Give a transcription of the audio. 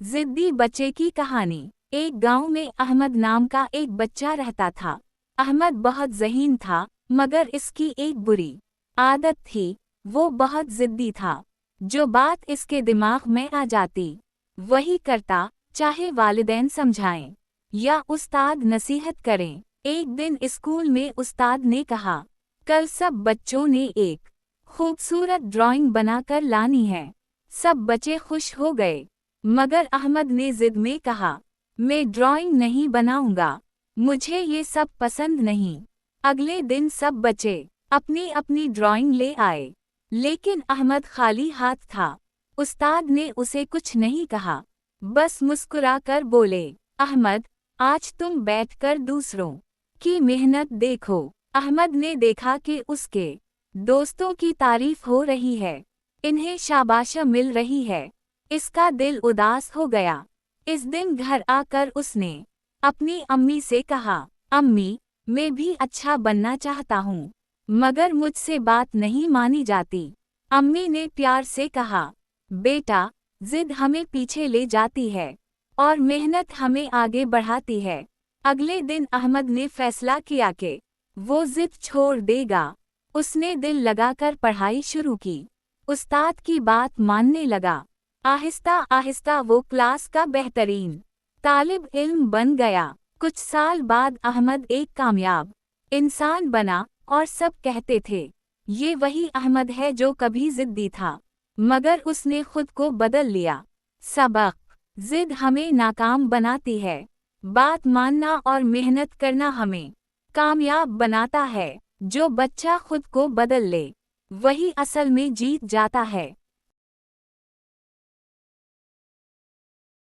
जिद्दी बच्चे की कहानी। एक गांव में अहमद नाम का एक बच्चा रहता था। अहमद बहुत ज़हीन था, मगर इसकी एक बुरी आदत थी। वो बहुत जिद्दी था। जो बात इसके दिमाग में आ जाती वही करता, चाहे वालिदैन समझाएं या उस्ताद नसीहत करें। एक दिन स्कूल में उस्ताद ने कहा, कल सब बच्चों ने एक खूबसूरत ड्राइंग बनाकर लानी है। सब बच्चे खुश हो गए, मगर अहमद ने जिद में कहा, मैं ड्राइंग नहीं बनाऊंगा, मुझे ये सब पसंद नहीं। अगले दिन सब बच्चे अपनी अपनी ड्राइंग ले आए, लेकिन अहमद खाली हाथ था। उस्ताद ने उसे कुछ नहीं कहा, बस मुस्कुरा कर बोले, अहमद, आज तुम बैठकर दूसरों की मेहनत देखो। अहमद ने देखा कि उसके दोस्तों की तारीफ हो रही है, इन्हें शाबाशी मिल रही है। इसका दिल उदास हो गया। इस दिन घर आकर उसने अपनी अम्मी से कहा, अम्मी, मैं भी अच्छा बनना चाहता हूँ, मगर मुझसे बात नहीं मानी जाती। अम्मी ने प्यार से कहा, बेटा, जिद हमें पीछे ले जाती है और मेहनत हमें आगे बढ़ाती है। अगले दिन अहमद ने फैसला किया कि वो जिद छोड़ देगा। उसने दिल लगाकर पढ़ाई शुरू की, उस्ताद की बात मानने लगा। आहिस्ता आहिस्ता वो क्लास का बेहतरीन तालिब इल्म बन गया। कुछ साल बाद अहमद एक कामयाब इंसान बना और सब कहते थे, ये वही अहमद है जो कभी जिद्दी था, मगर उसने खुद को बदल लिया। सबक: जिद हमें नाकाम बनाती है, बात मानना और मेहनत करना हमें कामयाब बनाता है। जो बच्चा खुद को बदल ले, वही असल में जीत जाता है।